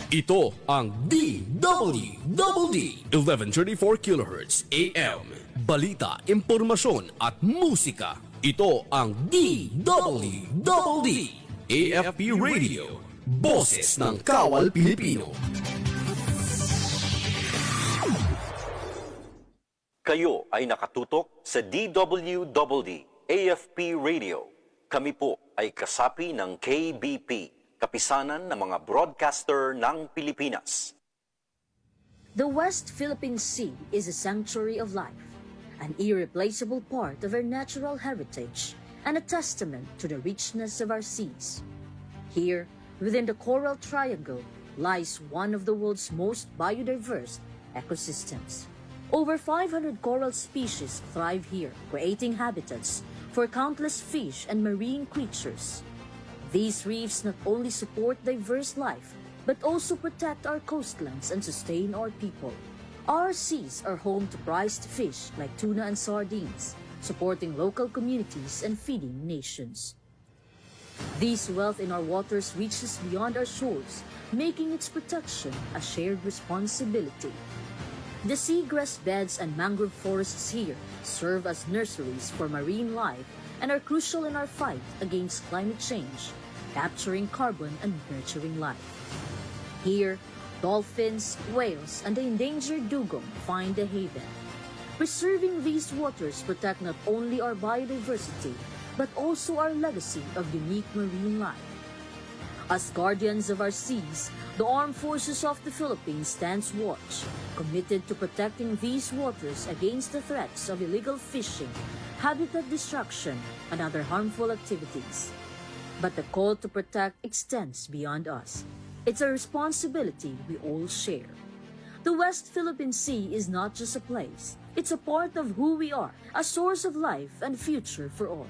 Ito ang DWDD 1134 kHz AM. Balita, impormasyon at musika. Ito ang DWDD AFP Radio. Boses ng Kawal Pilipino. Kayo ay nakatutok sa DWDD AFP Radio. Kami po ay kasapi ng KBP. Kapisanan ng mga broadcaster ng Pilipinas. The West Philippine Sea is a sanctuary of life, an irreplaceable part of our natural heritage, and a testament to the richness of our seas. Here, within the Coral Triangle, lies one of the world's most biodiverse ecosystems. Over 500 coral species thrive here, creating habitats for countless fish and marine creatures. These reefs not only support diverse life, but also protect our coastlands and sustain our people. Our seas are home to prized fish like tuna and sardines, supporting local communities and feeding nations. This wealth in our waters reaches beyond our shores, making its protection a shared responsibility. The seagrass beds and mangrove forests here serve as nurseries for marine life and are crucial in our fight against climate change, capturing carbon and nurturing life. Here, dolphins, whales, and the endangered dugong find a haven. Preserving these waters protect not only our biodiversity, but also our legacy of unique marine life. As guardians of our seas, the Armed Forces of the Philippines stands watch, committed to protecting these waters against the threats of illegal fishing, habitat destruction, and other harmful activities. But the call to protect extends beyond us. It's a responsibility we all share. The West Philippine Sea is not just a place. It's a part of who we are, a source of life and future for all.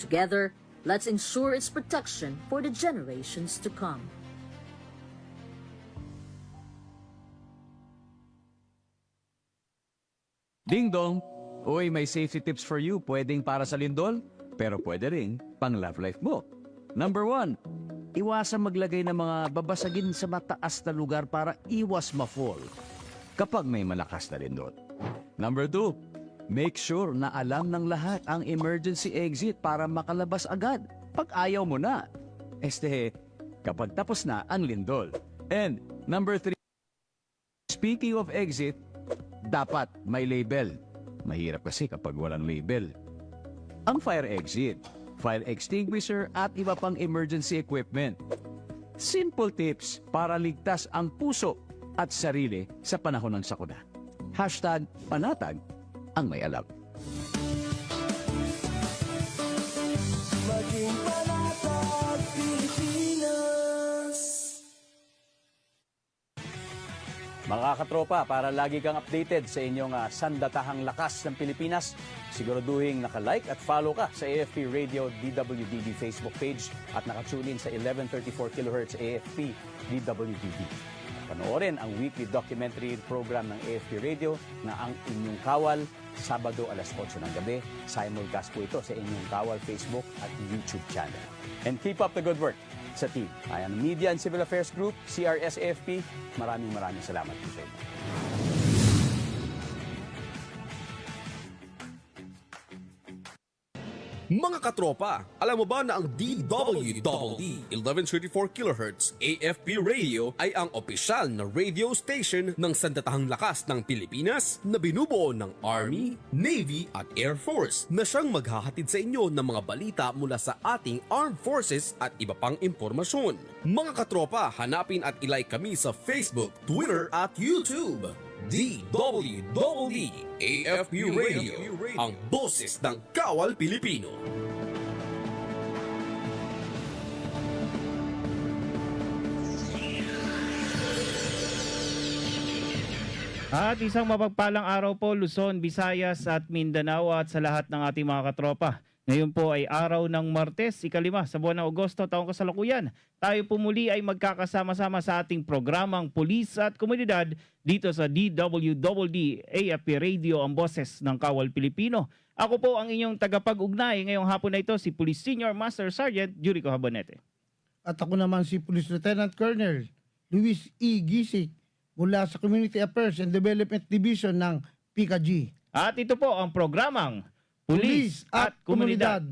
Together, let's ensure its protection for the generations to come. Ding dong! Uy, may safety tips for you. Pwedeng para sa lindol, pero pwede rin pang love life mo. Number 1, iwasan maglagay ng mga babasagin sa mataas na lugar para iwas ma-fall kapag may malakas na lindol. Number 2, make sure na alam ng lahat ang emergency exit para makalabas agad pag ayaw mo na. Kapag tapos na ang lindol. And number 3, speaking of exit, dapat may label. Mahirap kasi kapag walang label. Ang fire exit, fire extinguisher at iba pang emergency equipment. Simple tips para ligtas ang puso at sarili sa panahon ng sakuna. #panatag ang may alam. Maging panatag Pilipinas. Mga katropa, para lagi kang updated sa inyong sandatahang lakas ng Pilipinas, siguraduhin naka-like at follow ka sa AFP Radio DWDD Facebook page at nakatune in sa 1134 kHz AFP DWDD. Panoorin ang weekly documentary program ng AFP Radio na Ang Inyong Kawal, Sabado alas 8 ng gabi. Simulcast po ito sa inyong Kawal Facebook at YouTube channel. And keep up the good work sa team. Ayan, Media and Civil Affairs Group, CRS-AFP, maraming salamat po sa inyo. Mga katropa, alam mo ba na ang DWDD 1134 kHz AFP Radio ay ang opisyal na radio station ng sandatahang lakas ng Pilipinas na binubuo ng Army, Navy at Air Force na siyang maghahatid sa inyo ng mga balita mula sa ating Armed Forces at iba pang impormasyon. Mga katropa, hanapin at ilike kami sa Facebook, Twitter at YouTube. DWDD AFP Radio, ang boses ng Kawal Pilipino. At isang mapagpalang araw po Luzon, Visayas at Mindanao at sa lahat ng ating mga katropa. Ngayon po ay araw ng Martes, 5 sa buwan ng Agosto, taong kasalukuyan. Tayo po muli ay magkakasama-sama sa ating programang Pulis at Komunidad dito sa DWDD AFP Radio, ang boses ng Kawal Pilipino. Ako po ang inyong tagapag-ugnay ngayong hapon na ito, si Police Senior Master Sergeant Jurico Habonete. At ako naman si Police Lieutenant Colonel Luis E. Gisik mula sa Community Affairs and Development Division ng PICAG. At ito po ang programang Pulis at Komunidad.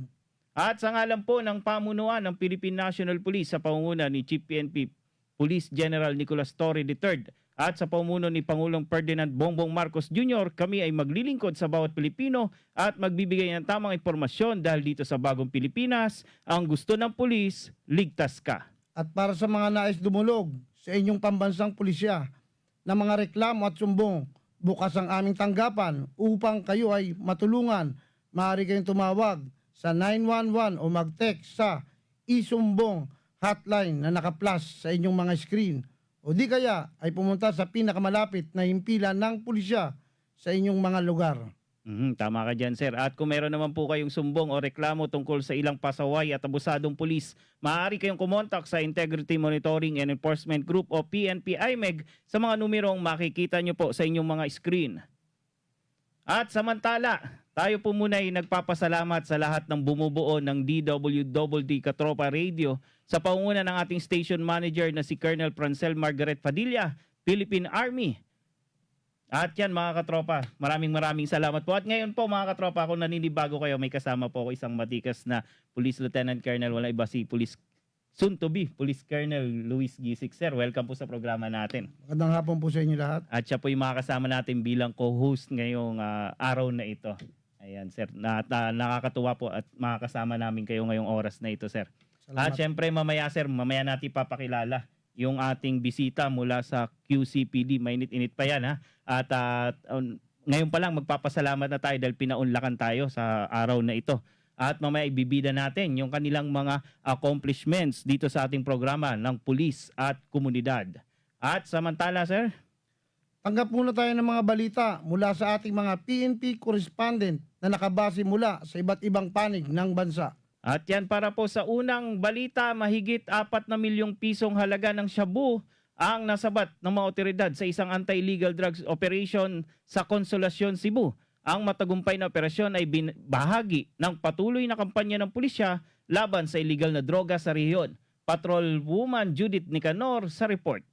At sa ngalan po ng pamunuan ng Philippine National Police sa pangunguna ni Chief PNP Police General Nicolas Torre III at sa pamumuno ni Pangulong Ferdinand Bongbong Marcos Jr., kami ay maglilingkod sa bawat Pilipino at magbibigay ng tamang impormasyon dahil dito sa Bagong Pilipinas, ang gusto ng pulis, ligtas ka. At para sa mga nais dumulog sa inyong pambansang pulisya na mga reklamo at sumbong, bukas ang aming tanggapan upang kayo ay matulungan. Maaari kayong tumawag sa 911 o mag-text sa isumbong hotline na naka-flash sa inyong mga screen. O di kaya ay pumunta sa pinakamalapit na himpilan ng pulisya sa inyong mga lugar. Tama ka dyan, sir. At kung meron naman po kayong sumbong o reklamo tungkol sa ilang pasaway at abusadong pulis, maaari kayong kumontak sa Integrity Monitoring and Enforcement Group o PNP-IMEG sa mga numerong makikita nyo po sa inyong mga screen. At samantala, tayo po muna ay nagpapasalamat sa lahat ng bumubuo ng DWDD Katropa Radio sa pangunguna ng ating station manager na si Colonel Francel Margaret Padilla, Philippine Army. At yan mga katropa, maraming salamat po. At ngayon po mga katropa, kung naninibago kayo, may kasama po ako isang matikas na Police Lieutenant Colonel, wala iba si soon to be Police Colonel Luis Gisik. Sir, welcome po sa programa natin. Magandang hapon po sa inyo lahat. At siya po yung makakasama natin bilang co-host ngayong araw na ito. Ayan sir, nakakatuwa po at makakasama namin kayo ngayong oras na ito sir. Salamat. At syempre mamaya sir, mamaya natin papakilala yung ating bisita mula sa QCPD. Mainit-init pa yan ha. At ngayon pa lang magpapasalamat na tayo dahil pinaunlakan tayo sa araw na ito. At mamaya ibibida natin yung kanilang mga accomplishments dito sa ating programa ng pulis at komunidad. At samantala sir, Tanggap muna tayo ng mga balita mula sa ating mga PNP correspondent na nakabase mula sa iba't ibang panig ng bansa. at yan para po sa unang balita, mahigit 4 na milyong pisong halaga ng shabu ang nasabat ng mga otoridad sa isang anti-illegal drugs operation sa Consolacion, Cebu. Ang matagumpay na operasyon ay bahagi ng patuloy na kampanya ng pulisya laban sa illegal na droga sa rehiyon. Patrol Woman Judith Nicanor sa report.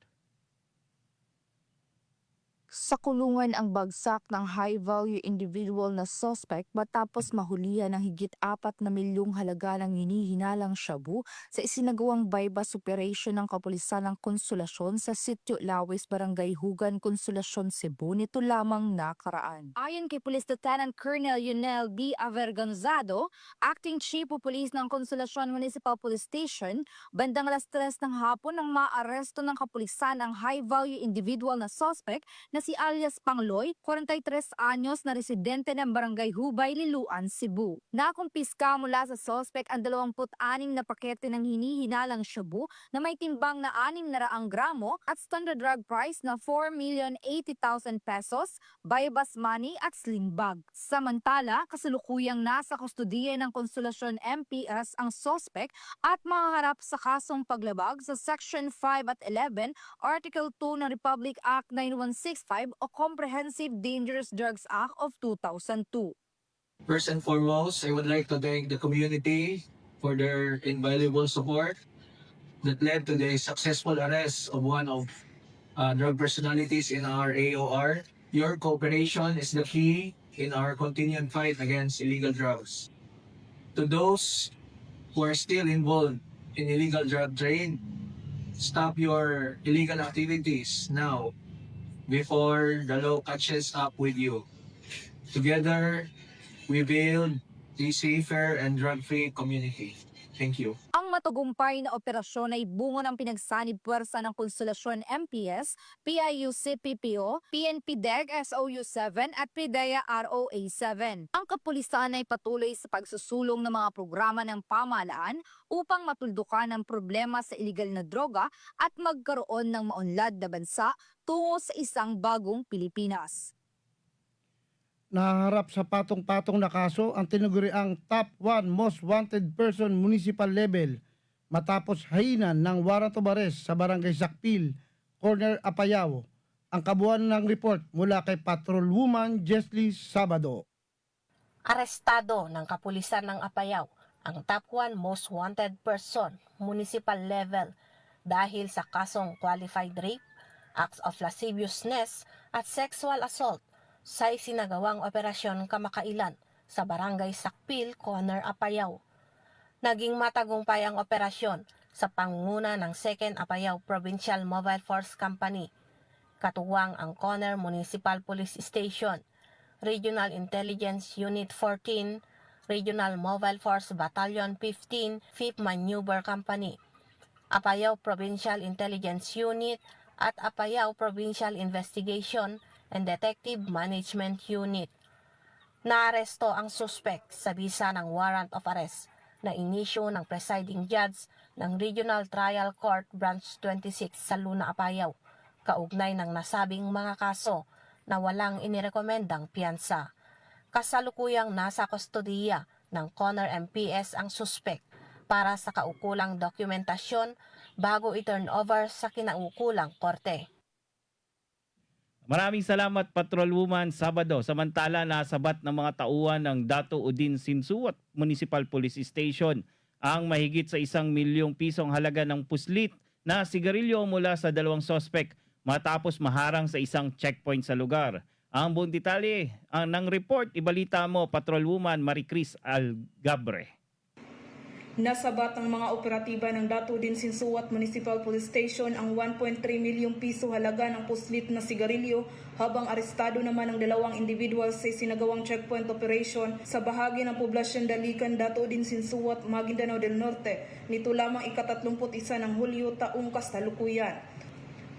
Sa kulungan ang bagsak ng high-value individual na suspect matapos mahulihan ng higit 4 na milyong halaga ng hinihinalang shabu sa isinagawang bypass operation ng kapulisan ng Konsolasyon sa Sitio Lawis, Barangay Hugan, Konsolasyon, Cebu nito lamang nakaraan. Ayon kay Police Lieutenant Colonel Yunel B. Avergonzado, Acting Chief of Police ng Konsolasyon Municipal Police Station, bandang alas 3 ng hapon nang maaresto ng kapulisan ang high-value individual na suspect na si alias Pangloy, 43 anyos na residente ng Barangay Hubay, Liloan, Cebu. Nakumpiska mula sa suspect ang 26 na pakete ng hinihinalang shabu na may timbang na 600 gramo at standard drug price na 4,080,000 pesos, bypass money at sling bag. Samantala, kasalukuyang nasa kustudiya ng Konsolasyon MPS ang suspect at mahaharap sa kasong paglabag sa Section 5 at 11, Article 2 ng Republic Act 9165 o Comprehensive Dangerous Drugs Act of 2002. First and foremost, I would like to thank the community for their invaluable support that led to the successful arrest of one of drug personalities in our AOR. Your cooperation is the key in our continued fight against illegal drugs. To those who are still involved in illegal drug trade, stop your illegal activities now before the law catches up with you. Together, we build a safer and drug-free community. Thank you. Ang matagumpay na operasyon ay bunga ng pinagsanib puwersa ng Konsolasyon MPS, PIUC-PPO, PNP-DEG SOU-7 at PIDEA ROA-7. Ang kapulisan ay patuloy sa pagsusulong ng mga programa ng pamahalaan upang matuldukan ang problema sa iligal na droga at magkaroon ng maunlad na bansa tungo sa isang bagong Pilipinas. Naharap sa patong-patong na kaso ang tinaguriang top 1 most wanted person municipal level matapos hainan ng warrant of arrest sa Barangay Sakpil, Corner Apayao. Ang kabuuan ng report mula kay Patrol Woman Jesly Sabado. Arestado ng kapulisan ng Apayao ang top 1 most wanted person, municipal level, dahil sa kasong qualified rape, acts of lasciviousness at sexual assault sa isinagawang operasyon kamakailan sa Barangay Sakpil, Conner, Apayao. Naging matagumpay ang operasyon sa pangunguna ng 2nd Apayao Provincial Mobile Force Company, katuwang ang Conner Municipal Police Station, Regional Intelligence Unit 14, Regional Mobile Force Battalion 15, 5th Maneuver Company, Apayao Provincial Intelligence Unit at Apayao Provincial Investigation and Detective Management Unit. Naaresto ang suspect sa bisa ng warrant of arrest na inisyu ng presiding judge ng Regional Trial Court Branch 26 sa Luna, Apayao, kaugnay ng nasabing mga kaso na walang inirekomendang piyansa. Kasalukuyang nasa kustodiya ng Conner MPS ang suspect para sa kaukulang dokumentasyon bago i-turn over sa kinaukulang korte. Maraming salamat, Patrolwoman Sabado. Samantala, nasabat ng mga tauhan ng Dato Udin Sinsuat Municipal Police Station ang mahigit sa 1 milyong pisong halaga ng puslit na sigarilyo mula sa 2 sospek matapos maharang sa isang checkpoint sa lugar. Ang buong detalye ng report, ibalita mo, Patrolwoman Maricris Algabre. Nasabat ng mga operatiba ng Dato Udin Sinsuat Municipal Police Station ang 1.3 milyong piso halaga ng puslit na sigarilyo habang arestado naman ang 2 individual sa sinagawang checkpoint operation sa bahagi ng poblasyon Dalikan, Dato Udin Sinsuat, Maguindanao del Norte nito lamang ika-31 ng Hulyo taong kasalukuyan.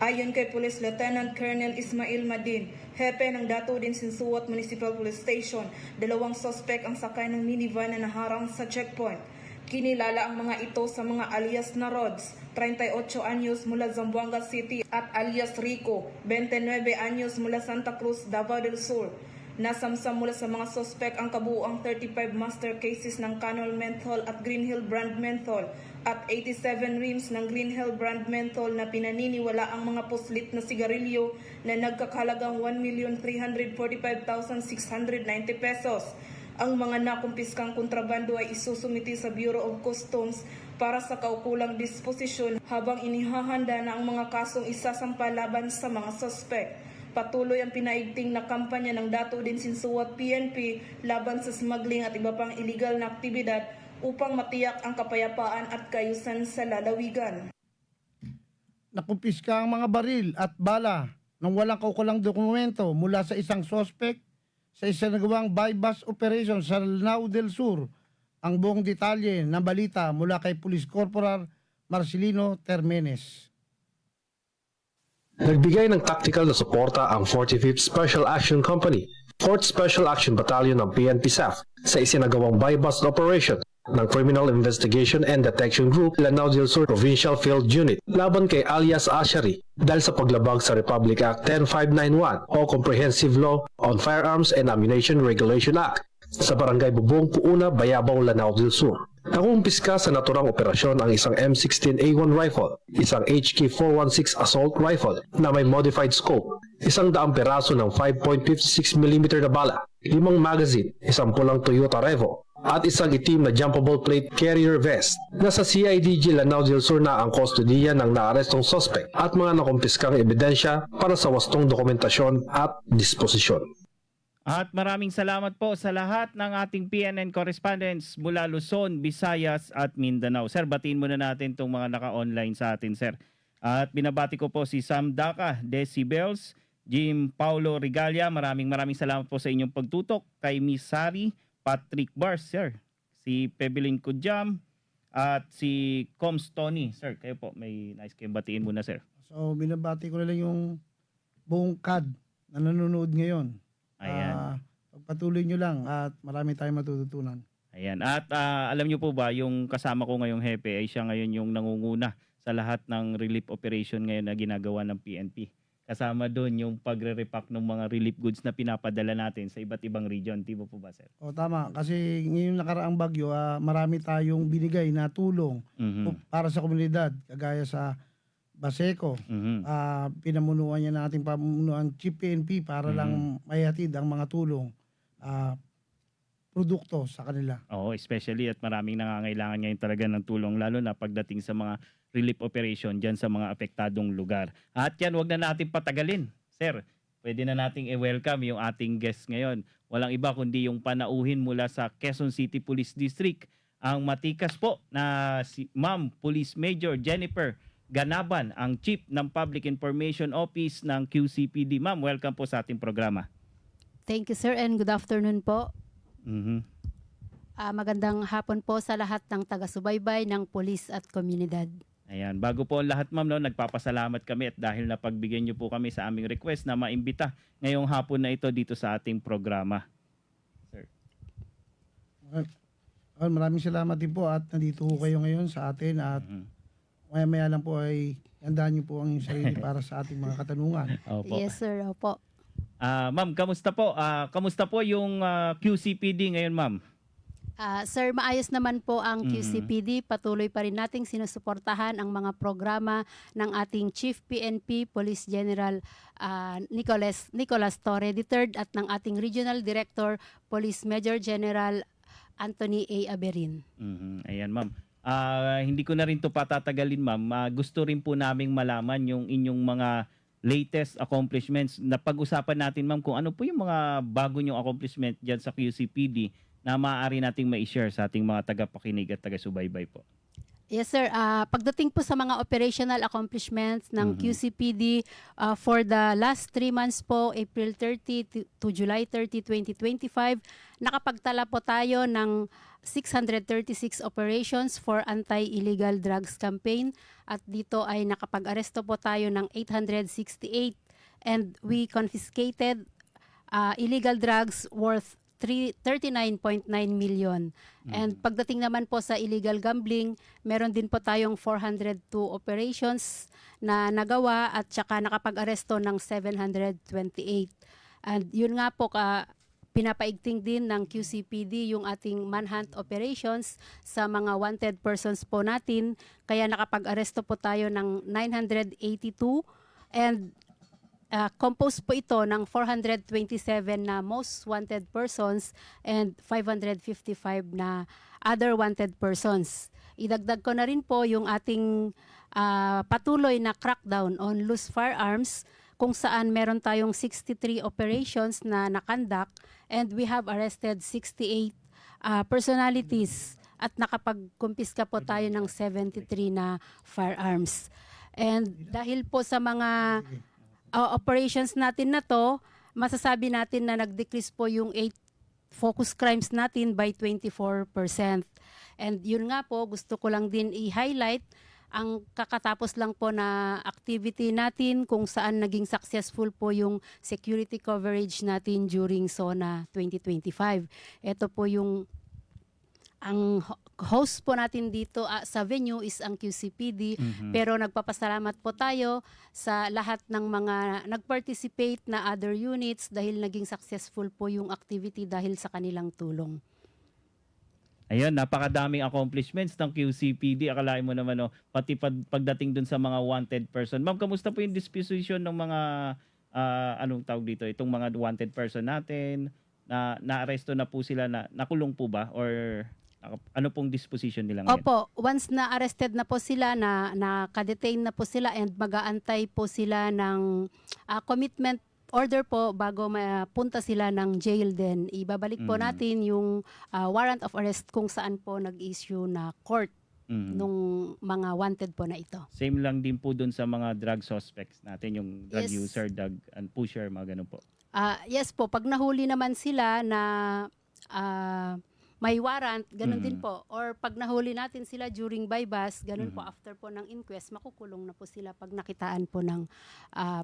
Ayon kay Police Lieutenant Colonel Ismail Madin, hepe ng Dato Udin Sinsuat Municipal Police Station, 2 sospek ang sakay ng minivan na naharang sa checkpoint. Kinilala ang mga ito sa mga alias na Rods, 38 anyos mula Zamboanga City at alias Rico, 29 anyos mula Santa Cruz, Davao del Sur. Nasamsam mula sa mga sospek ang kabuuang 35 master cases ng Canol Menthol at Green Hill brand menthol at 87 reams ng Green Hill brand menthol na pinaniniwala ang mga puslit na sigarilyo na nagkakahalagang 1,345,690 pesos. Ang mga nakumpiskang kontrabando ay isusumiti sa Bureau of Customs para sa kaukulang disposisyon habang inihahanda na ang mga kasong isasampa laban sa mga sospek. Patuloy ang pinaigting na kampanya ng Dato Udin Sinsuat PNP laban sa smuggling at iba pang illegal na aktibidad upang matiyak ang kapayapaan at kaayusan sa lalawigan. Nakumpiska ang mga baril at bala ng walang kaukulang dokumento mula sa isang sospek sa isinagawang bypass operation sa Lanao del Sur. Ang buong detalye ng balita mula kay Police Corporal Marcelino Termenes. Nagbigay ng tactical na suporta ang 45th Special Action Company, 4th Special Action Battalion ng PNP SAF sa isinagawang bypass operation ng Criminal Investigation and Detection Group Lanao del Sur Provincial Field Unit laban kay alias Ashari dahil sa paglabag sa Republic Act 10591 o Comprehensive Law on Firearms and Ammunition Regulation Act sa Barangay Bubong, Puuna, Bayabaw, Lanao del Sur. Nakumpiska sa naturang operasyon ang isang M16A1 rifle, isang HK416 assault rifle na may modified scope, 100 peraso ng 5.56mm na bala, 5 magazine, isang pulang Toyota Revo, at isang itim na jumpable plate carrier vest. Nasa CIDG Lanao del Sur na ang kustodiya ng naarestong suspect at mga nakumpiskang ebidensya para sa wastong dokumentasyon at disposisyon. At maraming salamat po sa lahat ng ating PNN correspondents mula Luzon, Visayas at Mindanao. Sir, batiin muna natin itong mga naka-online sa atin, sir. At binabati ko po si Sam Daca, Decibels, Jim Paulo Regalia. Maraming salamat po sa inyong pagtutok. Kay Miss Sari, Patrick Bars, sir. Si Pebelin Kujam at si Coms Tony. Sir, kayo po, may nice kayong batiin muna, sir. So, binabati ko na lang yung buong CAD na nanonood ngayon. Ayan. Pagpatuloy nyo lang at marami tayong matututunan. Ayan. At alam nyo po ba, yung kasama ko ngayong hepe ay siya ngayon yung nangunguna sa lahat ng relief operation ngayon na ginagawa ng PNP. Kasama doon yung pagre-repack ng mga relief goods na pinapadala natin sa iba't ibang region. Di ba po ba, sir? O tama, kasi ngayong nakaraang bagyo, marami tayong binigay na tulong para sa komunidad, kagaya sa Baseco. Pinamunuan niya nating pamunuan Chief PNP para lang maihatid ang mga tulong. produkto sa kanila. Oo, especially at maraming nangangailangan ngayon talaga ng tulong lalo na pagdating sa mga relief operation dyan sa mga apektadong lugar. At yan, wag na natin patagalin. Sir, pwede na nating i-welcome yung ating guest ngayon. Walang iba kundi yung panauhin mula sa Quezon City Police District, ang matikas po na si Ma'am Police Major Jennifer Ganaban, ang Chief ng Public Information Office ng QCPD. Ma'am, welcome po sa ating programa. Thank you, sir, and good afternoon po. Mhm. Magandang hapon po sa lahat ng taga-subaybay ng pulis at komunidad. Ayan, bago po ang lahat ma'am, no, nagpapasalamat kami at dahil napagbigyan niyo po kami sa aming request na maimbita ngayong hapon na ito dito sa ating programa. Sir. Maraming salamat din po at nandito po kayo ngayon sa atin at maya-maya lang po ay handaan niyo po ang inyong sarili para sa ating mga katanungan. Opo. Yes, sir. Opo. Ma'am, kamusta po? Kamusta po yung QCPD ngayon, ma'am? Sir, maayos naman po ang QCPD. Patuloy pa rin nating sinusuportahan ang mga programa ng ating Chief PNP Police General Nicolas Torre III at ng ating Regional Director Police Major General Anthony A. Aberin. Ayan, ma'am. Hindi ko na rin to patatagalin, ma'am. Gusto rin po naming malaman yung inyong mga latest accomplishments. Napag-usapan natin, ma'am, kung ano po yung mga bago nyong accomplishment dyan sa QCPD na maaari nating ma-share sa ating mga tagapakinig at taga-subaybay po. Yes, sir. Pagdating po sa mga operational accomplishments ng QCPD, for the last 3 months po, April 30 to July 30, 2025, nakapagtala po tayo ng 636 operations for anti-illegal drugs campaign at dito ay nakapag-aresto po tayo ng 868 and we confiscated illegal drugs worth 39.9 million. And pagdating naman po sa illegal gambling, meron din po tayong 402 operations na nagawa at saka nakapag-aresto ng 728. And yun nga po, pinapaigting din ng QCPD yung ating manhunt operations sa mga wanted persons po natin. Kaya nakapag-aresto po tayo ng 982 and composed po ito ng 427 na most wanted persons and 555 na other wanted persons. Idagdag ko na rin po yung ating patuloy na crackdown on loose firearms kung saan meron tayong 63 operations na nakandak and we have arrested 68 personalities at nakapagkumpiska po tayo ng 73 na firearms. And dahil po sa mga operations natin na to, masasabi natin na nag-decrease po yung 8 focus crimes natin by 24%. And yun nga po, gusto ko lang din i-highlight ang kakatapos lang po na activity natin kung saan naging successful po yung security coverage natin during SONA 2025. Ito po yung ang host po natin dito sa venue is ang QCPD, pero nagpapasalamat po tayo sa lahat ng mga nag-participate na other units dahil naging successful po yung activity dahil sa kanilang tulong. Ayun, napakadaming accomplishments ng QCPD. Akalain mo naman, pati pagdating dun sa mga wanted person. Ma'am, kamusta po yung disposition ng mga, anong tawag dito, itong mga wanted person natin? Na-aresto na po sila, nakulong po ba? Or ano pong disposition nila ngayon? Opo, once na arrested na po sila, naka-detain na po sila and mag-aantay po sila ng commitment order po bago mapunta sila ng jail din. Ibabalik po natin yung warrant of arrest kung saan po nag-issue na court nung mga wanted po na ito. Same lang din po dun sa mga drug suspects natin, yung drug Yes. user, drug and pusher, mga ganun po. Yes po, pag nahuli naman sila na may warrant, ganun din po. Or pag nahuli natin sila during bypass, ganun po, after po ng inquest, makukulong na po sila pag nakitaan po ng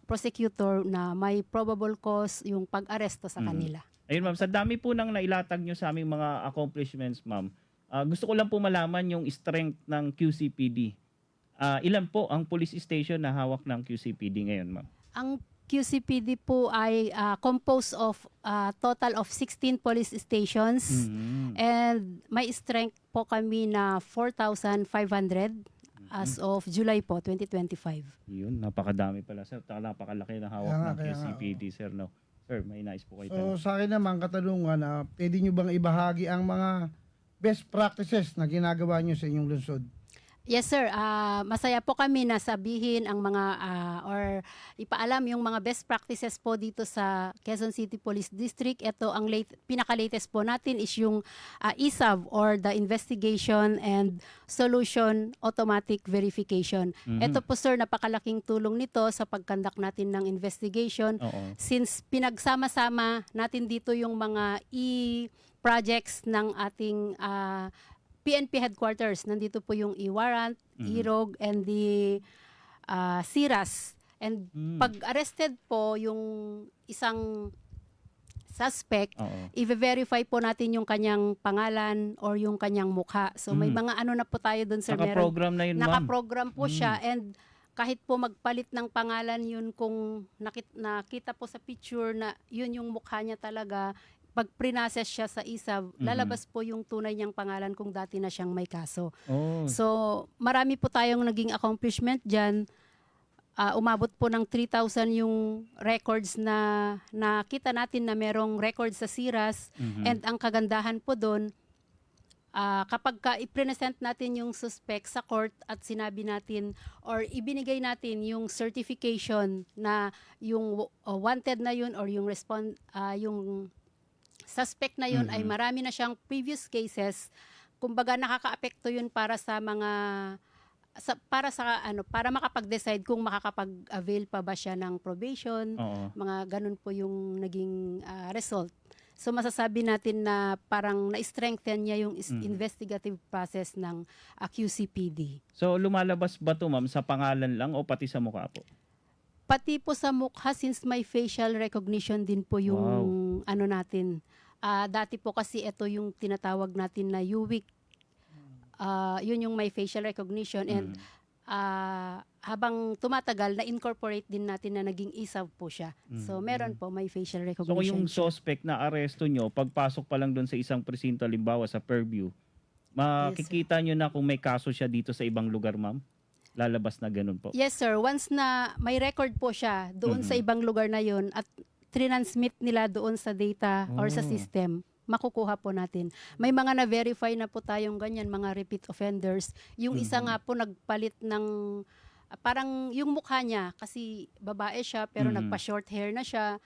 prosecutor na may probable cause yung pag-aresto sa kanila. Ayun ma'am, sa dami po nang nailatag nyo sa aming mga accomplishments, ma'am, gusto ko lang po malaman yung strength ng QCPD. Ilan po ang police station na hawak ng QCPD ngayon, ma'am? Ang QCPD po ay composed of total of 16 police stations and may strength po kami na 4,500 as of July po, 2025. Yun, napakadami pala, sir. Napakalaki na hawak ng QCPD, sir, no? Sir, may nais po kayo So tanong. sa akin naman katanungan na pwede nyo bang ibahagi ang mga best practices na ginagawa nyo sa inyong lungsod? Yes sir, masaya po kami na sabihin ang mga or ipaalam yung mga best practices po dito sa Quezon City Police District. Ito ang pinaka-latest po natin is yung ISAV or the Investigation and Solution Automatic Verification. Ito po sir, napakalaking tulong nito sa pagkandak natin ng investigation. Oo. Since pinagsama-sama natin dito yung mga projects ng ating PNP headquarters. Nandito po yung e-warrant, e-rog, and the SIRAS. And pag arrested po yung isang suspect, i-verify po natin yung kanyang pangalan or yung kanyang mukha. So may mga ano na po tayo doon sir. Naka-program na yun, ma'am. Naka-program po siya, and kahit po magpalit ng pangalan yun, kung nakita po sa picture na yun yung mukha niya talaga, pag pre-process siya sa ISAV, lalabas po yung tunay niyang pangalan kung dati na siyang may kaso. Oh. So, marami po tayong naging accomplishment dyan. Umabot po ng 3,000 yung records na nakita natin na merong records sa SIRAS. And ang kagandahan po doon, kapag i-present natin yung suspect sa court at sinabi natin or ibinigay natin yung certification na yung wanted na yun or yung yung suspect na yun ay marami na siyang previous cases, kumbaga nakakaapekto yun para sa mga para makapag-decide kung makakapag-avail pa ba siya ng probation. Mga ganun po yung naging result. So masasabi natin na parang na-strengthen niya yung investigative process ng QCPD. So lumalabas ba to ma'am sa pangalan lang o pati sa mukha po? Pati po sa mukha, since may facial recognition din po yung ano natin. Dati po kasi ito yung tinatawag natin na UWIC. Yun yung may facial recognition, and habang tumatagal, na-incorporate din natin na naging ISAV po siya. So meron po, may facial So recognition. yung suspect na aresto nyo, pagpasok pa lang doon sa isang presinto, halimbawa sa Fairview, makikita nyo na kung may kaso siya dito sa ibang lugar, ma'am? Lalabas na ganun po? Yes sir, once na may record po siya doon sa ibang lugar na yun at transmit nila doon sa data or sa system, makukuha po natin. May mga na-verify na po tayong ganyan, mga repeat offenders. Yung isa nga po nagpalit ng, parang yung mukha niya, kasi babae siya pero nagpa-short hair na siya.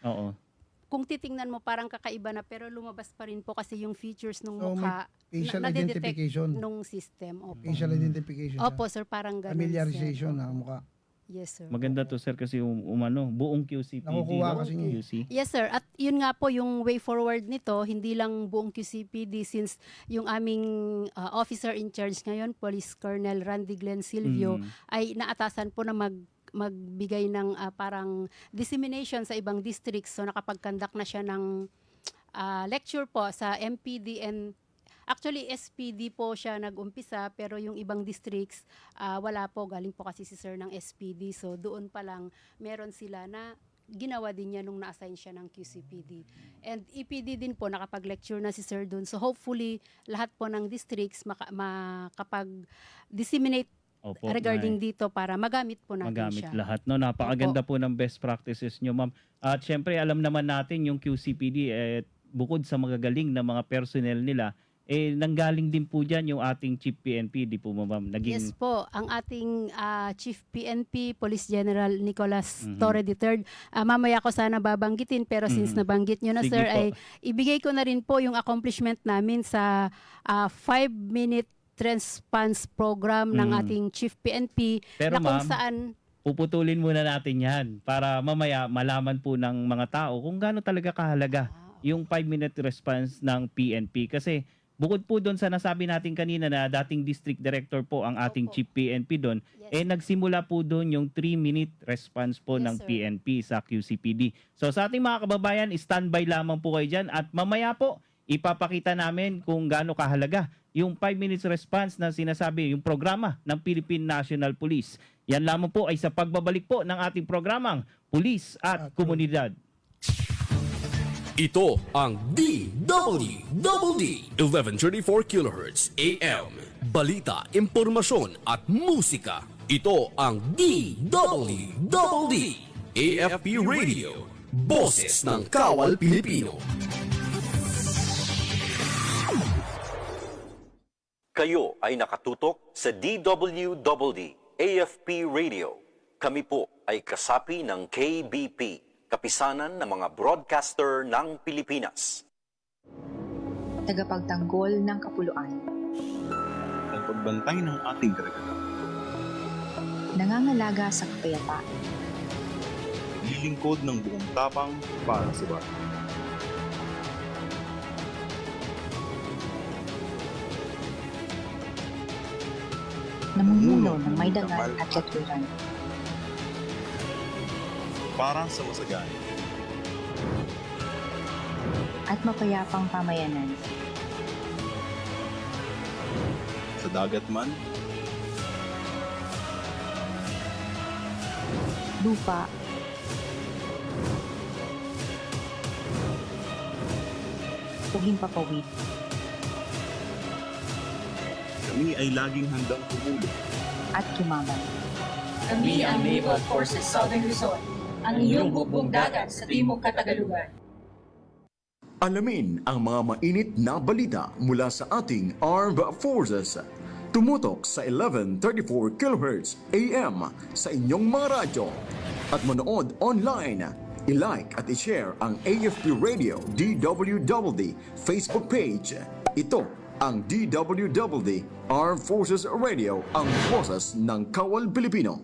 Kung titingnan mo parang kakaiba na, pero lumabas pa rin po kasi yung features ng mukha. Facial nadidetect identification. nung system. Opo. Facial identification. Opo sir, parang ganun. Familiarization ng mukha. Yes sir. Maganda to sir kasi buong QCPD. Nakukuha kasi niya. QC. Yes sir, at yun nga po yung way forward nito, hindi lang buong QCPD, since yung aming officer in charge ngayon, Police Colonel Randy Glenn Silvio, ay naatasan po na magbigay ng parang dissemination sa ibang districts. So nakapag-conduct na siya ng lecture po sa MPD and actually, SPD po siya nag-umpisa, pero yung ibang districts, wala po. Galing po kasi si sir ng SPD. So, doon pa lang, meron sila na ginawa din niya nung na-assign siya ng QCPD. And EPD din po, nakapag-lecture na si sir doon. So, hopefully, lahat po ng districts makapag-disseminate regarding dito para magamit po natin magamit siya. lahat. No, napakaganda po ng best practices nyo, ma'am. At syempre, alam naman natin yung QCPD, bukod sa magagaling na mga personnel nila, nanggaling din po dyan yung ating Chief PNP, di po ma'am? Yes po, ang ating Chief PNP, Police General Nicolas Torre III. Mamaya ko sana babanggitin, pero since nabanggit nyo na, sige sir, po, ay ibigay ko na rin po yung accomplishment namin sa 5-minute response program ng ating Chief PNP. Pero na kung ma'am, saan puputulin muna natin yan para mamaya malaman po ng mga tao kung gaano talaga kahalaga yung 5-minute response ng PNP. Kasi bukod po doon sa nasabi natin kanina na dating district director po ang ating Chief PNP doon, nagsimula po doon yung 3-minute response po ng PNP sa QCPD. So sa ating mga kababayan, standby lamang po kayo dyan at mamaya po ipapakita namin kung gaano kahalaga yung 5 minutes response na sinasabi, yung programa ng Philippine National Police. Yan lamang po ay sa pagbabalik po ng ating programang Pulis at Komunidad. Ito ang DWD 1134 kHz AM. Balita, impormasyon at musika. Ito ang DWD AFP Radio. Boses ng Kawal Pilipino. Kayo ay nakatutok sa DWDD AFP Radio. Kami po ay kasapi ng KBP, Kapisanan ng mga Broadcaster ng Pilipinas. Tagapagtanggol ng kapuluan. Pagbantay ng ating karagatan. Nangangalaga sa kapayapaan. Lilingkod ng buong tapang para sa bayan. Namumuno ng may dangal at katwiran. Para sa masagan. At mapayapang pamayanan. Sa dagat man, Lupa. O himpapawid. kami ay laging handang tumulong. At kumaban. Kami ang Naval Forces Southern Luzon, ang inyong hukbong dagat sa Timog Katagalugan. Alamin ang mga mainit na balita mula sa ating Armed Forces. Tumutok sa 1134 kHz AM sa inyong mga radyo. At manood online. I-like at i-share ang AFP Radio DWDD Facebook page. Ito ang DWDD Armed Forces Radio, ang boses ng Kawal Pilipino.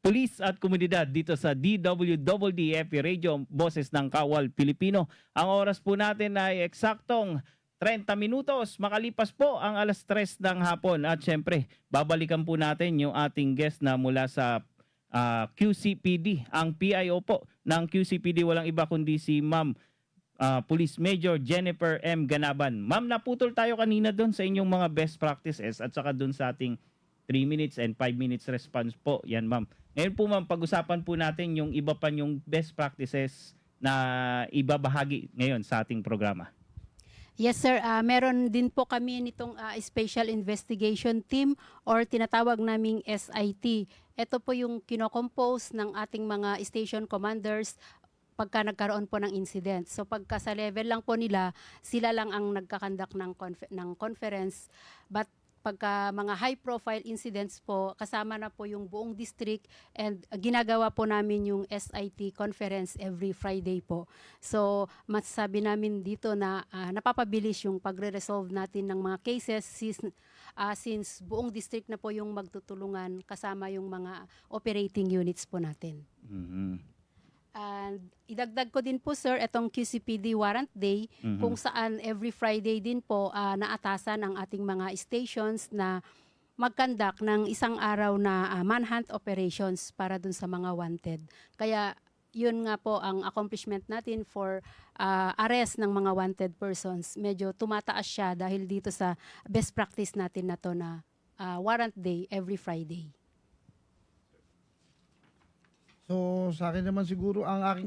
Pulis at komunidad dito sa DWDD Radio, boses ng Kawal Pilipino. Ang oras po natin ay eksaktong 30 minutos. Makalipas po ang alas 3 ng hapon. At syempre, babalikan po natin yung ating guest na mula sa QCPD. Ang PIO po ng QCPD, walang iba kundi si Ma'am Police Major Jennifer M. Ganaban. Ma'am, naputol tayo kanina doon sa inyong mga best practices at saka doon sa ating 3 minutes and 5 minutes response po. Yan, ma'am. Ngayon po, ma'am, pag-usapan po natin yung iba pa yung best practices na ibabahagi ngayon sa ating programa. Yes, sir. Meron din po kami nitong Special Investigation Team or tinatawag naming SIT. Ito po yung kinocompose ng ating mga station commanders pagka nagkaroon po ng incident. So pagka sa level lang po nila, sila lang ang nagkakandak ng conference. But pagka mga high-profile incidents po, kasama na po yung buong district and ginagawa po namin yung SIT conference every Friday po. So, masasabi namin dito na napapabilis yung pagre-resolve natin ng mga cases since buong district na po yung magtutulungan kasama yung mga operating units po natin. Mm-hmm. And idagdag ko din po, sir, itong QCPD Warrant Day, kung saan every Friday din po naatasan ang ating mga stations na mag-conduct ng isang araw na manhunt operations para dun sa mga wanted. Kaya yun nga po ang accomplishment natin for arrest ng mga wanted persons. Medyo tumataas siya dahil dito sa best practice natin na to na Warrant Day every Friday. So sa akin naman siguro ang aking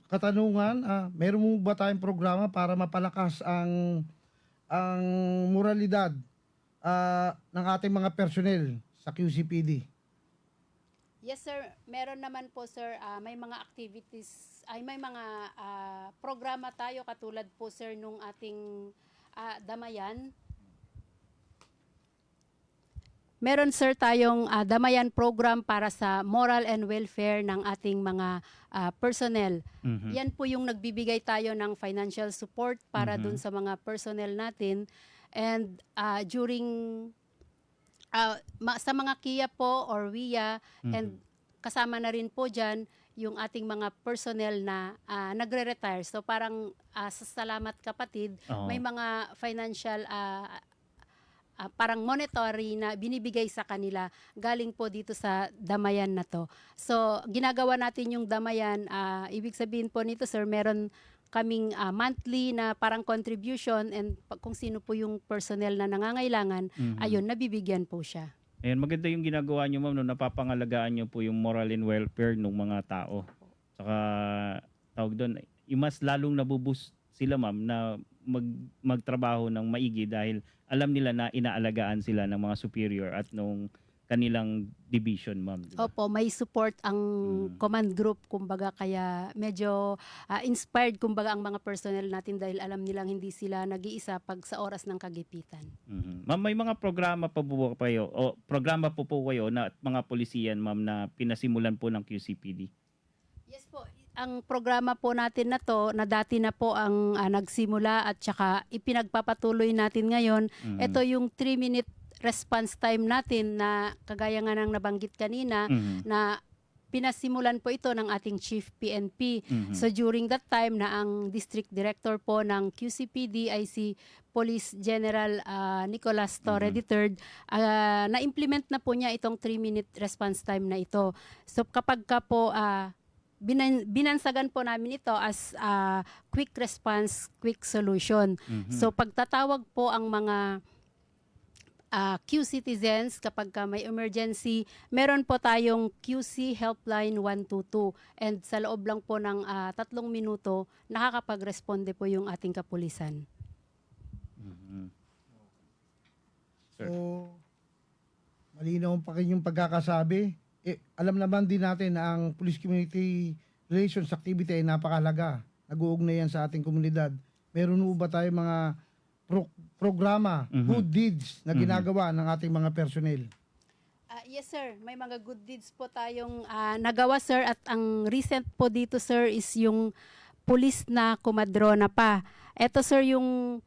katanungan, meron mo ba tayong programa para mapalakas ang moralidad ng ating mga personnel sa QCPD? Yes, sir. Meron naman po, sir. May mga activities, may mga programa tayo katulad po, sir, nung ating Damayan. Meron, sir, tayong Damayan program para sa moral and welfare ng ating mga personnel. Yan po yung nagbibigay tayo ng financial support para dun sa mga personnel natin. And during sa mga KIA po or WIA, and kasama na rin po dyan yung ating mga personnel na nagre-retire. So parang sa Salamat Kapatid, may mga financial parang monetary na binibigay sa kanila galing po dito sa Damayan na to. So, ginagawa natin yung Damayan, ibig sabihin po nito, sir, meron kaming monthly na parang contribution and kung sino po yung personnel na nangangailangan, ayun, nabibigyan po siya. Ayan, maganda yung ginagawa nyo, ma'am, no? Napapangalagaan nyo po yung moral and welfare ng mga tao. Saka, tawag doon, yung mas lalong nabuboost sila, ma'am, na magtrabaho ng maigi dahil alam nila na inaalagaan sila ng mga superior at nung kanilang division, ma'am. Diba? Opo, may support ang command group, kumbaga, kaya medyo inspired, kumbaga, ang mga personnel natin dahil alam nilang hindi sila nag-iisa pag sa oras ng kagipitan. Ma'am, may mga programa pa po kayo o programa po kayo na mga polisiyan, ma'am, na pinasimulan po ng QCPD? Yes po, ang programa po natin na to, na dati na po ang nagsimula at saka ipinagpapatuloy natin ngayon, ito yung 3-minute response time natin na kagaya nga ng nabanggit kanina na pinasimulan po ito ng ating Chief PNP. So during that time na ang District Director po ng QCPD ay si Police General Nicolas Torre III, na-implement na po niya itong 3-minute response time na ito. So kapag ka po binansagan po namin ito as quick response, quick solution. So pagtatawag po ang mga Q-citizens kapag may emergency, meron po tayong QC Helpline 122 and sa loob lang po ng 3 minuto, nakakapag-responde po yung ating kapulisan. So, malinaw pa kanyang pagkakasabi. Alam naman din natin na ang Police Community Relations activity ay napakahalaga. Nag-uugnayan sa ating komunidad. Meron ba tayo mga programa, good deeds na ginagawa ng ating mga personnel? Yes sir, may mga good deeds po tayong nagawa sir at ang recent po dito sir is yung pulis na kumadrona pa. Ito sir yung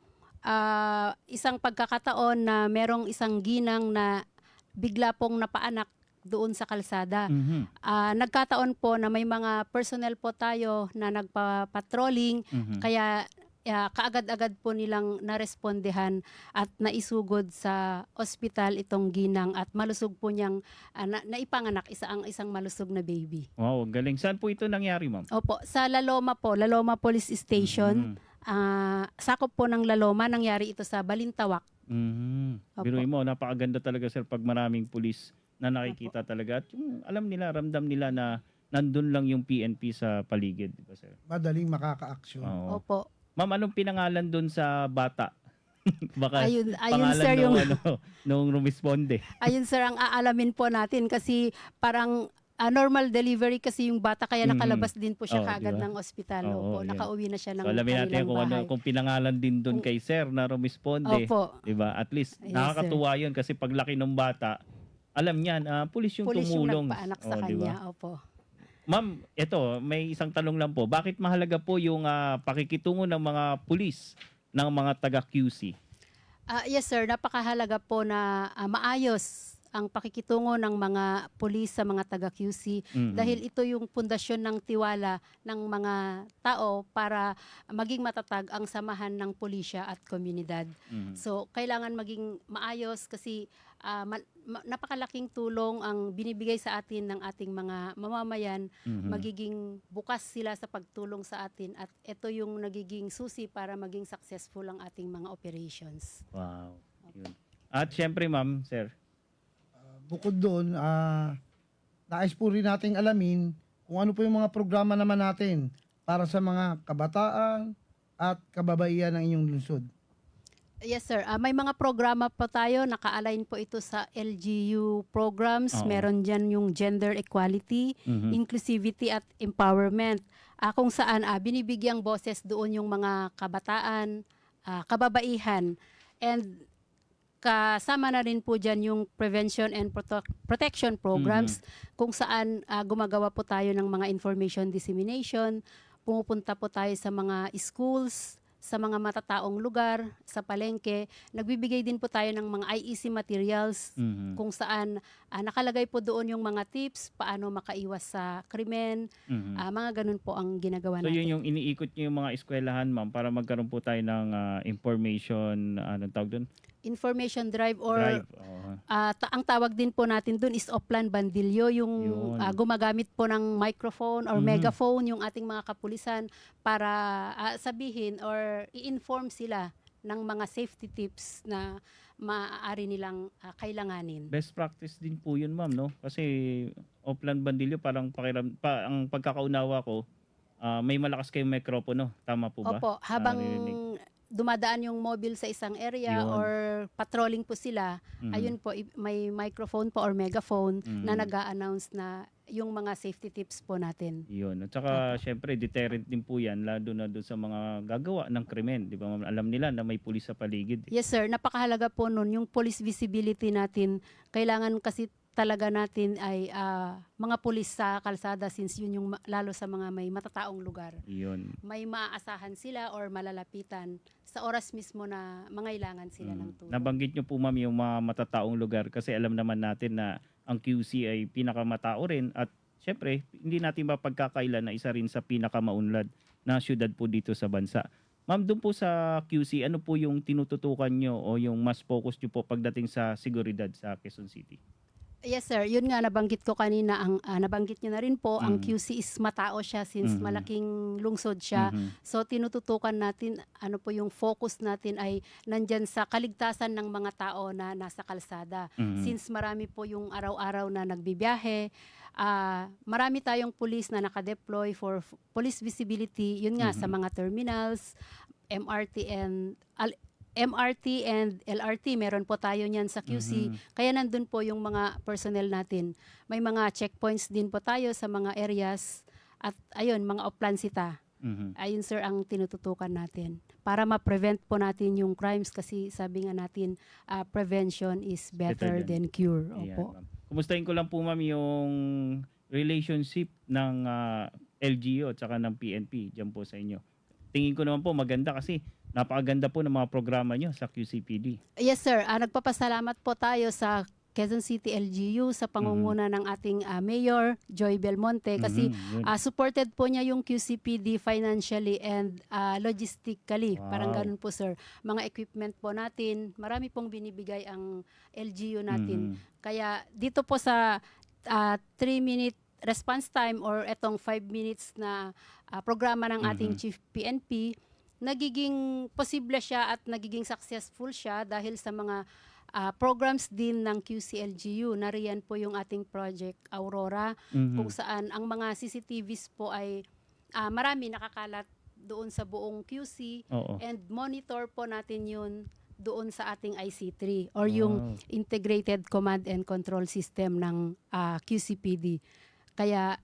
isang pagkakataon na merong isang ginang na bigla pong napaanak doon sa kalsada. Nagkataon po na may mga personnel po tayo na nagpa-patrolling, kaya kaagad-agad po nilang narespondehan at naisugod sa ospital itong ginang at malusog po niyang naipanganak isang malusog na baby. Wow, galing. Saan po ito nangyari, ma'am? Opo, sa Laloma po, Laloma Police Station. Sakop po ng Laloma, nangyari ito sa Balintawak. Biruin mo, napakaganda talaga sir pag maraming pulis na nakikita talaga at yung alam nila, ramdam nila na nandun lang yung PNP sa paligid, di ba sir? Madaling makaka-action. Opo. Ma'am, anong pinangalan dun sa bata? Baka ayun pangalan sir, yung nung rumisponde. Ayun sir ang aalamin po natin kasi parang normal delivery kasi yung bata kaya nakalabas din po siya kaagad diba? ng ospital. Opo, nakauwi na siya ng alamin natin kung bahay. kung pinangalan din dun kay sir na rumisponde. Opo. Diba? At least Yes, nakakatuwa yun kasi paglaki ng bata, alam niyan, pulis yung tumulong. Yung nagpaanak sa kanya. Diba? Opo. Ma'am, ito, may isang tanong lang po. Bakit mahalaga po yung pakikitungo ng mga pulis ng mga taga-QC? Yes sir, napakahalaga po na maayos ang pakikitungo ng mga pulis sa mga taga-QC dahil ito yung pundasyon ng tiwala ng mga tao para maging matatag ang samahan ng pulisya at komunidad. So, kailangan maging maayos kasi napakalaking tulong ang binibigay sa atin ng ating mga mamamayan. Magiging bukas sila sa pagtulong sa atin at ito yung nagiging susi para maging successful ang ating mga operations. Wow. Yun. At syempre ma'am, sir, Bukod doon, nais po rin nating alamin kung ano po yung mga programa naman natin para sa mga kabataan at kababaihan ng inyong lungsod. Yes sir, may mga programa pa tayo, naka-align po ito sa LGU programs. Meron dyan yung gender equality, inclusivity at empowerment. Kung saan binibigyang boses doon yung mga kabataan, kababaihan, and kasama na rin po dyan yung prevention and protection programs kung saan gumagawa po tayo ng mga information dissemination, pumupunta po tayo sa mga schools, sa mga matataong lugar, sa palengke. Nagbibigay din po tayo ng mga IEC materials kung saan nakalagay po doon yung mga tips, paano makaiwas sa krimen, mga ganun po ang ginagawa natin. So yun yung iniikot niyo yung mga eskwelahan ma'am para magkaroon po tayo ng information, anong tawag doon? Information drive or ang tawag din po natin doon is Oplan Bandilyo, yung gumagamit po ng microphone or megaphone yung ating mga kapulisan para sabihin or i-inform sila ng mga safety tips na maaari nilang kailanganin. Best practice din po yun ma'am, no? Kasi Oplan Bandilyo parang ang pagkakaunawa ko, may malakas kayong mikropono, tama po ba? Opo, habang dumadaan yung mobile sa isang area Yun. or patrolling po sila, Mhm. ayun po, may microphone po or megaphone na Mhm. nag-a-announce na yung mga safety tips po natin. Yun. At saka, syempre, deterrent din po yan, lalo na doon sa mga gagawa ng krimen. Di ba, ma'am? Alam nila na may pulis sa paligid. Yes sir, napakahalaga po nun yung police visibility natin. Kailangan kasi talaga natin ay mga pulis sa kalsada since yun yung lalo sa mga may matataong lugar. Yun. May maaasahan sila or malalapitan sa oras mismo na mangailangan sila ng tulong. Nabanggit nyo po, ma'am, yung mga matataong lugar kasi alam naman natin na ang QC ay pinakamatao rin at syempre, hindi natin mapagkakailan na isa rin sa pinakamaunlad na syudad po dito sa bansa. Ma'am, doon po sa QC, ano po yung tinututukan nyo o yung mas focus nyo po pagdating sa seguridad sa Quezon City? Yes sir, yun nga nabanggit ko kanina, ang nabanggit niyo na rin po, ang Mhm. QC is matao siya since Mhm. malaking lungsod siya. Mhm. So tinututukan natin, ano po yung focus natin ay nandyan sa kaligtasan ng mga tao na nasa kalsada. Mhm. Since marami po yung araw-araw na nagbibiyahe, marami tayong police na nakadeploy for police visibility, yun nga sa Mhm. mga terminals, MRT and LRT, meron po tayo niyan sa QC. Mhm. Kaya nandun po yung mga personnel natin. May mga checkpoints din po tayo sa mga areas at ayun, mga oplansita. Mhm. Ayun sir ang tinututukan natin para ma-prevent po natin yung crimes kasi sabi nga natin prevention is better than cure. Ayan, Opo. ma'am. Kumustahin ko lang po, ma'am, yung relationship ng LGU at saka ng PNP dyan po sa inyo. Tingin ko naman po maganda kasi napakaganda po ng mga programa nyo sa QCPD. Yes sir, nagpapasalamat po tayo sa Quezon City LGU sa pangunguna ng ating Mayor Joy Belmonte kasi Mhm, yun. supported po niya yung QCPD financially and logistically. Wow. Parang ganun po sir. Mga equipment po natin, marami pong binibigay ang LGU natin. Mhm. Kaya dito po sa 3-minute response time or etong 5 minutes na programa ng ating Mhm. Chief PNP, nagiging posible siya at nagiging successful siya dahil sa mga programs din ng QCLGU. Nariyan po yung ating project Aurora Mhm. kung saan ang mga CCTVs po ay marami nakakalat doon sa buong QC Oo. and monitor po natin yun doon sa ating IC3 or yung Wow. Integrated Command and Control System ng QCPD. Kaya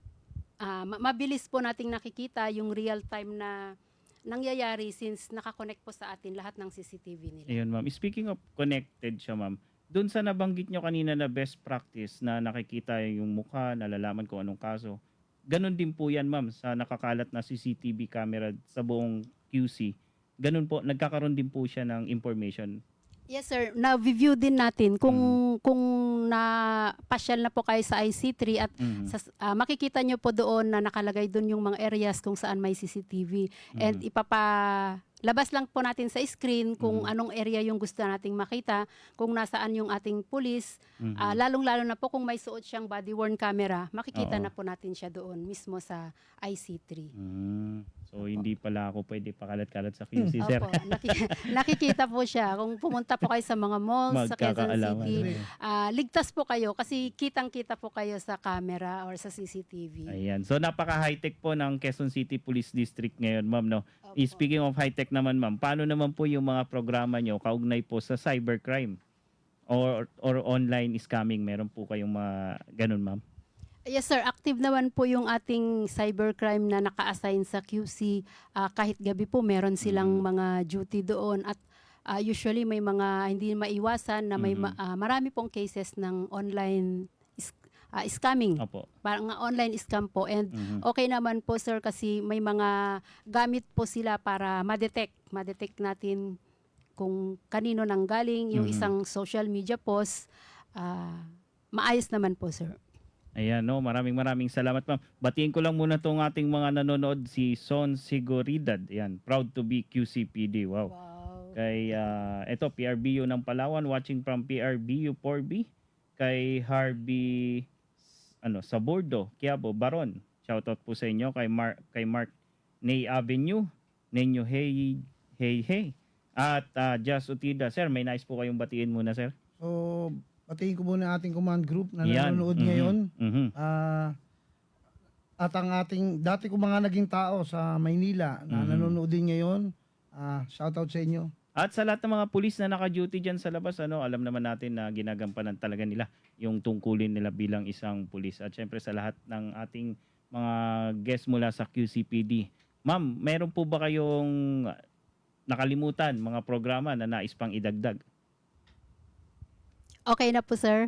mabilis po nating nakikita yung real time na nangyayari since nakakonect po sa atin lahat ng CCTV nila. Ayun, ma'am. Speaking of connected siya, ma'am, doon sa nabanggit nyo kanina na best practice na nakikita yung mukha, nalalaman kung anong kaso, ganun din po yan, ma'am, sa nakakalat na CCTV camera sa buong QC. Ganun po, nagkakaroon din po siya ng information. Yes sir, na-view din natin kung pasyal na po kayo sa IC3 at makikita nyo po doon na nakalagay doon yung mga areas kung saan may CCTV and labas lang po natin sa screen kung anong area yung gusto nating makita, kung nasaan yung ating police, lalong-lalo na po kung may suot siyang body-worn camera, makikita Oo. na po natin siya doon mismo sa IC3. So, hindi pala ako pwede pakalat-kalat sa QC, sir. Opo, nakikita po siya. Kung pumunta po kayo sa mga malls sa Quezon Magkakaalaman. City, ligtas po kayo kasi kitang-kita po kayo sa camera or sa CCTV. Ayan. So, napaka-high-tech po ng Quezon City Police District ngayon, ma'am, no? Speaking of high-tech naman, ma'am, paano naman po yung mga programa nyo kaugnay po sa cybercrime or online scamming? Meron po kayong mga ganun, ma'am? Yes sir, active naman po yung ating cybercrime na naka-assign sa QC. Kahit gabi po meron silang mga duty doon at usually may mga hindi maiwasan na may marami pong cases ng online scamming. Opo. Parang online scam po and okay naman po sir kasi may mga gamit po sila para ma-detect natin kung kanino nang galing yung isang social media post. Maayos naman po sir. Ayan, no, maraming salamat, ma'am. Batiin ko lang muna tong ating mga nanonood, si Son Seguridad. Ayan, proud to be QCPD. Wow. Kay, eto, PRBU ng Palawan, watching from PRBU 4B. Kay Harvey, Sabordo, Quiabo, Baron. Shoutout po sa inyo. Kay Mark Ney Avenue, Nenyo Hey. At Jazz Utida. Sir, may nice po kayong batiin muna, sir. So, patingin ko muna ating command group na Yan. nanonood ngayon. Mhm. At ang ating, dati ko mga naging tao sa Maynila na nanonood din ngayon. Shoutout sa inyo. At sa lahat ng mga pulis na naka-duty dyan sa labas, alam naman natin na ginagampanan talaga nila yung tungkulin nila bilang isang pulis. At syempre sa lahat ng ating mga guests mula sa QCPD. Ma'am, meron po ba kayong nakalimutan mga programa na nais pang idagdag? Okay na po, sir.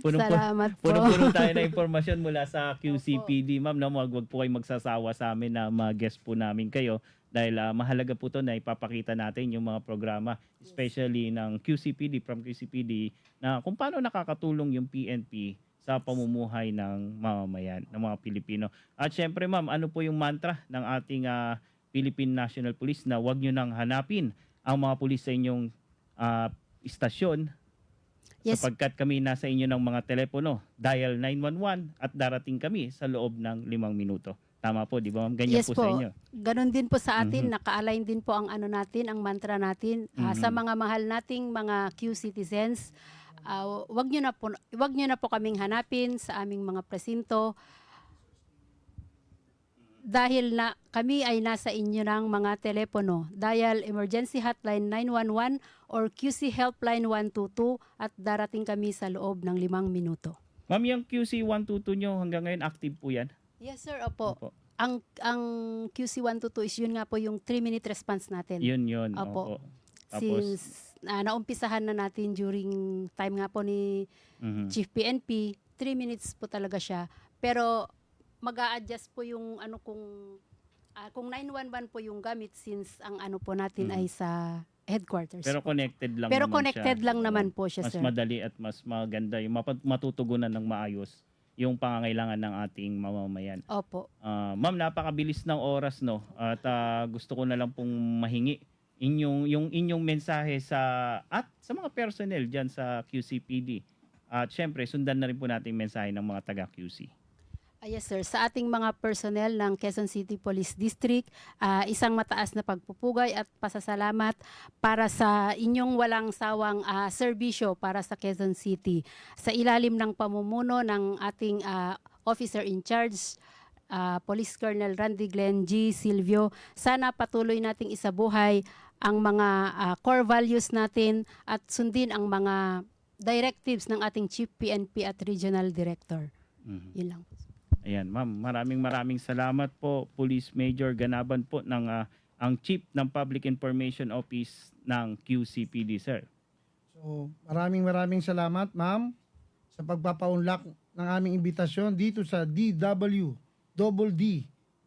Salamat po. Puno-puno tayo na impormasyon mula sa QCPD. Ma'am, no, wag po kayo magsasawa sa amin na mag-guest po namin kayo dahil mahalaga po to na ipapakita natin yung mga programa, especially ng QCPD, from QCPD, na kung paano nakakatulong yung PNP sa pamumuhay ng mamamayan, ng mga Pilipino. At syempre, ma'am, ano po yung mantra ng ating Philippine National Police na wag nyo nang hanapin ang mga pulis sa inyong istasyon? Yes. Sapagkat kami nasa inyo ng mga telepono, dial 911 at darating kami sa loob ng 5 minuto. Tama po, di ba ma'am? Ganyan Yes po po. sa inyo. Ganon din po sa atin, naka-align din po ang natin, ang mantra natin sa mga mahal nating mga Q citizens. Wag niyo na po kaming hanapin sa aming mga presinto dahil na kami ay nasa inyo ng mga telepono. Dial emergency hotline 911 or QC helpline 122 at darating kami sa loob ng 5 minuto. Ma'am, yung QC 122 nyo hanggang ngayon active po yan? Yes sir, opo. Opo. Ang QC 122 is yun nga po yung 3-minute response natin. Yun. Opo. Opo. Tapos, Since naumpisahan na natin during time nga po ni Chief PNP, 3 minutes po talaga siya. Pero mag-a-adjust po yung kung 911 po yung gamit since ang po natin ay sa headquarters. pero po. connected lang Pero naman connected siya. lang naman po siya, Mas sir. madali at mas maganda yung matutugunan ng maayos yung pangangailangan ng ating mamamayan. Opo. Ma'am, napakabilis ng oras, no? At gusto ko na lang pong mahingi yung inyong mensahe sa mga personnel diyan sa QCPD. At syempre, sundan na rin po natin yung mensahe ng mga taga QC. Yes sir, sa ating mga personnel ng Quezon City Police District, isang mataas na pagpupugay at pasasalamat para sa inyong walang sawang serbisyo para sa Quezon City. Sa ilalim ng pamumuno ng ating officer in charge, Police Colonel Randy Glenn G. Silvio, sana patuloy nating isabuhay ang mga core values natin at sundin ang mga directives ng ating Chief PNP at Regional Director. Yun lang po. Ayan, ma'am, maraming salamat po, Police Major Ganaban po ng ang Chief ng Public Information Office ng QCPD, sir. So, maraming salamat, ma'am, sa pagpapaunlak ng aming imbitasyon dito sa DWDD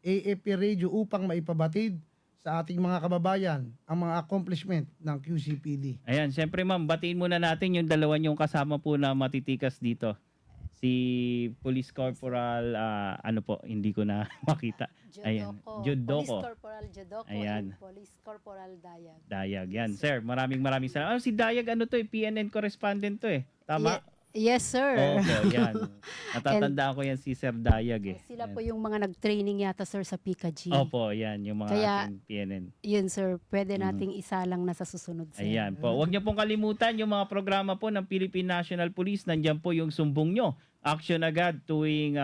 AFP Radio upang maipabatid sa ating mga kababayan ang mga accomplishment ng QCPD. Ayan, syempre ma'am, batiin muna natin yung dalawa niyong kasama po na matitikas dito. Si Police Corporal, hindi ko na makita. Ayan, Police Judoko. Corporal Judoko Ayan. and Police Corporal Dayag. Dayag, yan. Sir, maraming salamat. Si Dayag, PNN correspondent to eh. Tama? Yes, sir. Opo, yan. Natatandaan ko yan si Sir Dayag eh. Sila po yung mga nag-training yata, sir, sa PICA-G. Opo, yan. Yung mga Kaya, ating PNN. Yun, sir. Pwede nating isa lang na sa susunod, sir. Ayan po. Huwag niyo pong kalimutan yung mga programa po ng Philippine National Police. Nandiyan po yung sumbong nyo. Action agad tuwing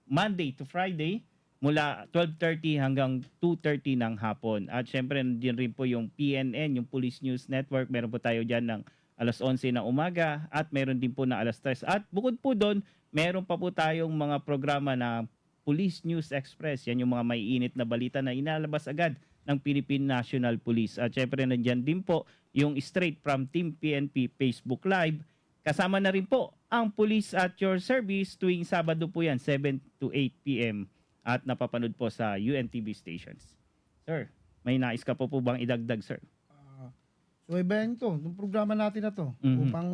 Monday to Friday mula 12:30 hanggang 2:30 ng hapon. At syempre, nandiyan rin po yung PNN, yung Police News Network. Meron po tayo dyan ng alas 11 ng umaga at meron din po na alas 3. At bukod po doon, meron pa po tayong mga programa na Police News Express. Yan yung mga maiinit na balita na inalabas agad ng Philippine National Police. At syempre nandyan din po yung Straight from Team PNP Facebook Live. Kasama na rin po ang Police at Your Service tuwing Sabado po yan, 7 to 8 p.m. At napapanood po sa UNTV stations. Sir, may nais ka po bang idagdag, sir? So ibayan ito, yung programa natin na to, upang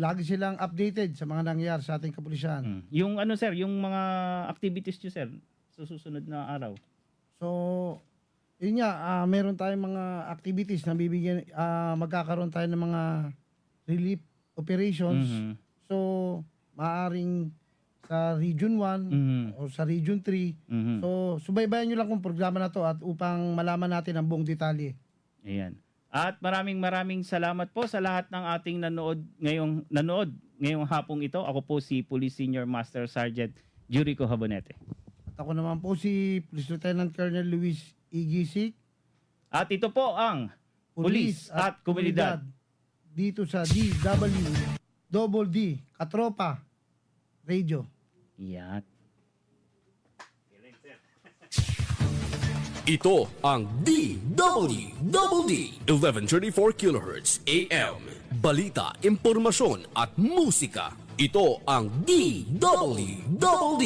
lagi silang updated sa mga nangyayari sa ating kapulisan. Yung sir, yung mga activities nyo, sir, sa susunod na araw. So, yun nga, meron tayong mga activities na bibigyan, magkakaroon tayo ng mga relief operations. So, maaring sa Region 1 o sa Region 3. So, subaybayan nyo lang kung programa na to at upang malaman natin ang buong detalye. Ayan. At maraming salamat po sa lahat ng ating nanood ngayong hapong ito. Ako po si Police Senior Master Sergeant Jurico Habonete. At ako naman po si Police Lieutenant Colonel Luis Igisik, At ito po ang Pulis at Komunidad. Dito sa DWDD Katropa Radio. Yan. Ito ang DWDD 1134 kHz AM. Balita, impormasyon at musika. Ito ang DWDD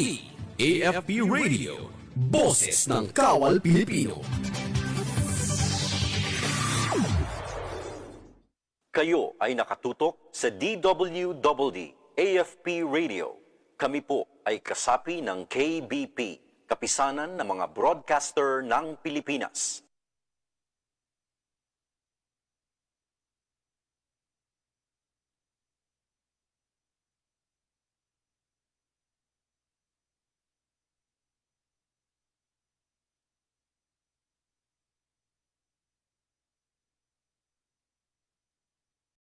AFP Radio. Boses ng Kawal Pilipino. Kayo ay nakatutok sa DWDD AFP Radio. Kami po ay kasapi ng KBP, Kapisanan ng mga Broadcaster ng Pilipinas.